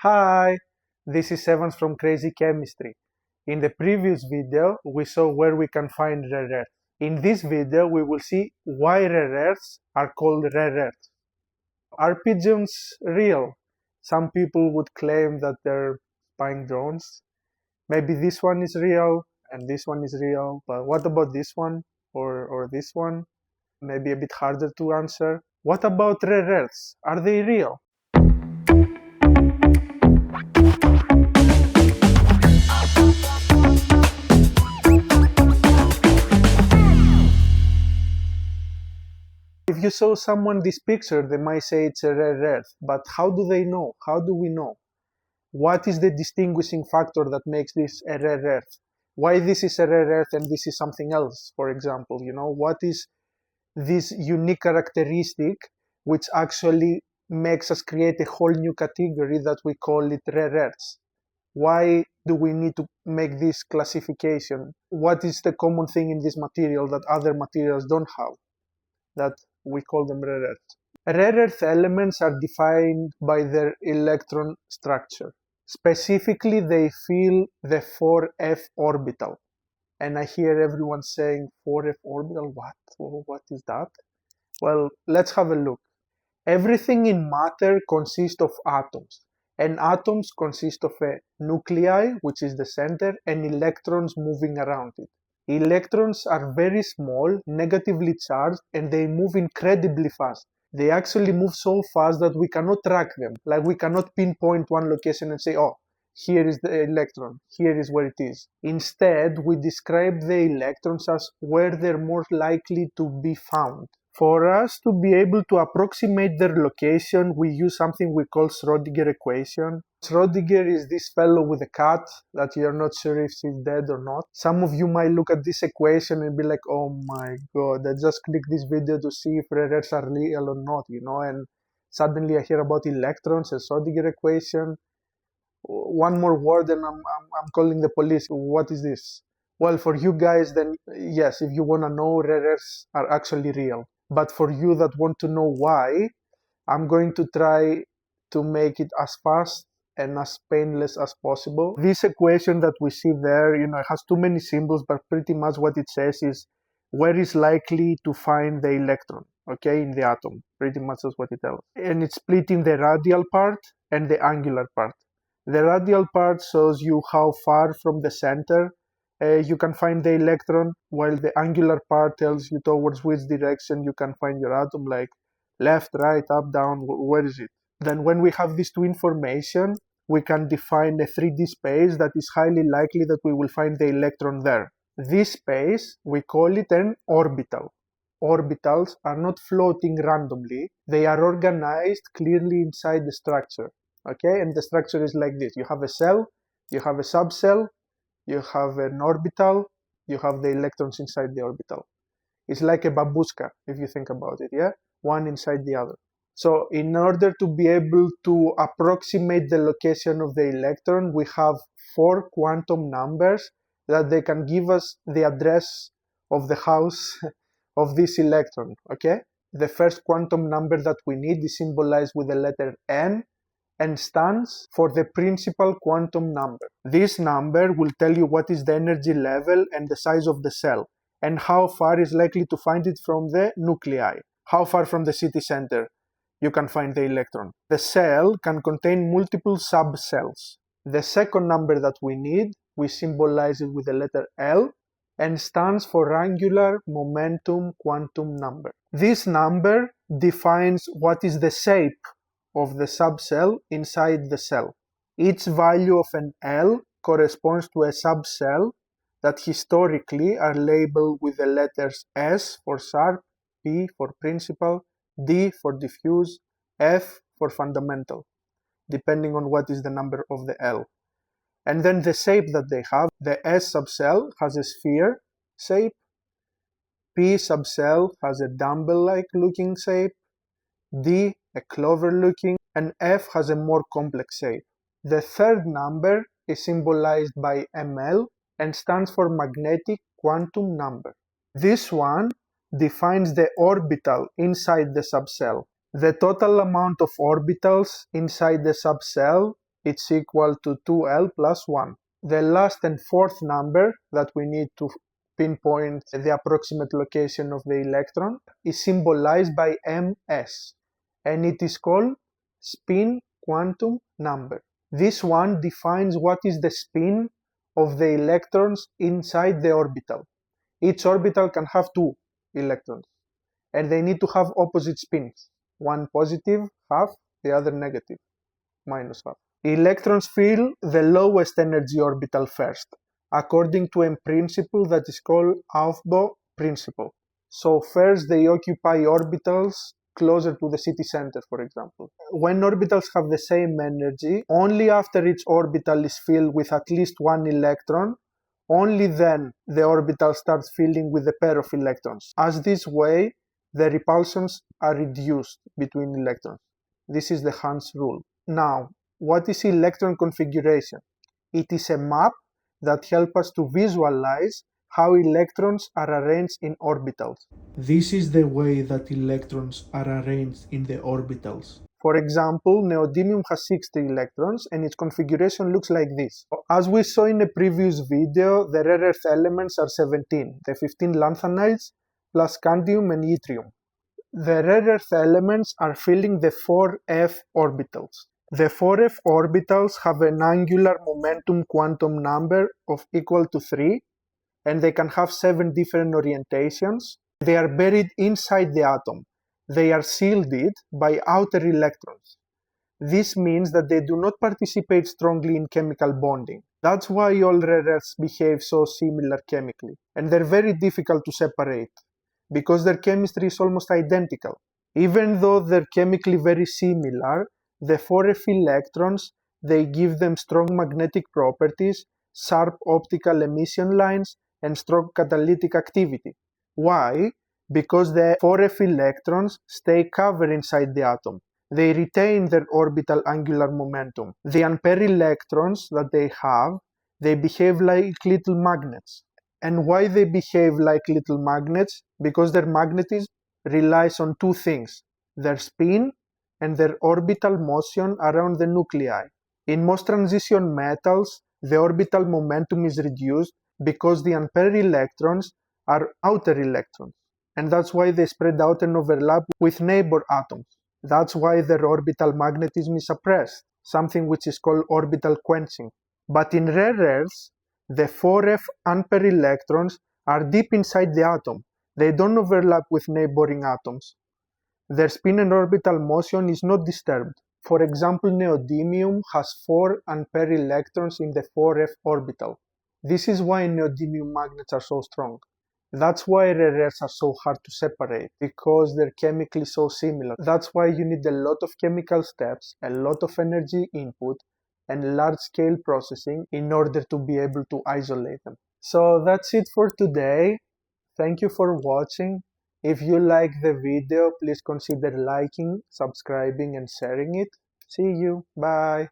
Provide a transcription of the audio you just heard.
Hi, this is Evans from Crazy Chemistry. In the previous video, we saw where we can find rare earths. In this video, we will see why rare earths are called rare earths. Are pigeons real? Some people would claim that they're spying drones. Maybe this one is real and this one is real, but what about this one or this one? Maybe a bit harder to answer. What about rare earths? Are they real? If you show someone this picture, they might say it's a rare earth, but how do they know? How do we know? What is the distinguishing factor that makes this a rare earth? Why this is a rare earth and this is something else, for example? What is this unique characteristic which actually makes us create a whole new category that we call it rare earths? Why do we need to make this classification? What is the common thing in this material that other materials don't have, that we call them rare earths? Rare earth elements are defined by their electron structure. Specifically, they fill the 4f orbital. And I hear everyone saying 4f orbital, what? What is that? Well, let's have a look. Everything in matter consists of atoms, and atoms consist of a nuclei, which is the center, and electrons moving around it. Electrons are very small, negatively charged, and they move incredibly fast. They actually move so fast that we cannot track them. Like, we cannot pinpoint one location and say, oh, here is the electron, here is where it is. Instead, we describe the electrons as where they're more likely to be found. For us to be able to approximate their location, we use something we call Schrödinger equation. Schrödinger is this fellow with a cat that you're not sure if she's dead or not. Some of you might look at this equation and be like, oh my god, I just clicked this video to see if rare earths are real or not, and suddenly I hear about electrons and Schrödinger equation. One more word and I'm calling the police. What is this? Well, for you guys, then yes, if you want to know, rare earths are actually real. But for you that want to know why, I'm going to try to make it as fast and as painless as possible. This equation that we see there, it has too many symbols, but pretty much what it says is where is likely to find the electron, okay, in the atom. Pretty much that's what it tells. And it's split in the radial part and the angular part. The radial part shows you how far from the center you can find the electron, while the angular part tells you towards which direction you can find your atom, like left, right, up, down, where is it? Then when we have these two information, we can define a 3D space that is highly likely that we will find the electron there. This space, we call it an orbital. Orbitals are not floating randomly, they are organized clearly inside the structure. Okay, and the structure is like this. You have a cell, you have a subshell, you have an orbital, you have the electrons inside the orbital. It's like a babushka, if you think about it, yeah? One inside the other. So in order to be able to approximate the location of the electron, we have 4 quantum numbers that they can give us the address of the house of this electron, okay? The first quantum number that we need is symbolized with the letter N, and stands for the principal quantum number. This number will tell you what is the energy level and the size of the cell, and how far is likely to find it from the nuclei, how far from the city center you can find the electron. The cell can contain multiple subshells. The second number that we need, we symbolize it with the letter L, and stands for angular momentum quantum number. This number defines what is the shape of the subshell inside the cell. Each value of an L corresponds to a subshell that historically are labeled with the letters S for sharp, P for principal, D for diffuse, F for fundamental, depending on what is the number of the L. And then the shape that they have, the S subshell has a sphere shape, P subshell has a dumbbell-like looking shape, D a clover looking, and F has a more complex shape. The third number is symbolized by ML and stands for magnetic quantum number. This one defines the orbital inside the subshell. The total amount of orbitals inside the subshell it's equal to 2L plus 1. The last and fourth number that we need to pinpoint the approximate location of the electron is symbolized by ms, and it is called spin quantum number. This one defines what is the spin of the electrons inside the orbital. Each orbital can have 2 electrons, and they need to have opposite spins, one positive half, the other negative minus half. Electrons fill the lowest energy orbital first, according to a principle that is called Aufbau principle. So first they occupy orbitals closer to the city center, for example. When orbitals have the same energy, only after each orbital is filled with at least one electron, only then the orbital starts filling with a pair of electrons. As this way, the repulsions are reduced between electrons. This is the Hund's rule. Now, what is electron configuration? It is a map that helps us to visualize how electrons are arranged in orbitals. This is the way that electrons are arranged in the orbitals. For example, neodymium has 60 electrons and its configuration looks like this. As we saw in a previous video, the rare earth elements are 17, the 15 lanthanides plus scandium and yttrium. The rare earth elements are filling the 4f orbitals. The 4f orbitals have an angular momentum quantum number of equal to 3, and they can have 7 different orientations. They are buried inside the atom. They are shielded by outer electrons. This means that they do not participate strongly in chemical bonding. That's why all rare earths behave so similar chemically, and they're very difficult to separate, because their chemistry is almost identical. Even though they're chemically very similar, the 4f electrons, they give them strong magnetic properties, sharp optical emission lines, and strong catalytic activity. Why? Because the 4f electrons stay covered inside the atom. They retain their orbital angular momentum. The unpaired electrons that they have, they behave like little magnets. And why they behave like little magnets? Because their magnetism relies on two things: their spin and their orbital motion around the nuclei. In most transition metals, the orbital momentum is reduced because the unpaired electrons are outer electrons, and that's why they spread out and overlap with neighbor atoms. That's why their orbital magnetism is suppressed, something which is called orbital quenching. But in rare earths, the 4f unpaired electrons are deep inside the atom. They don't overlap with neighboring atoms. Their spin and orbital motion is not disturbed. For example, neodymium has 4 unpaired electrons in the 4f orbital. This is why neodymium magnets are so strong. That's why rare earths are so hard to separate, because they're chemically so similar. That's why you need a lot of chemical steps, a lot of energy input, and large-scale processing in order to be able to isolate them. So that's it for today. Thank you for watching. If you like the video, please consider liking, subscribing, and sharing it. See you. Bye.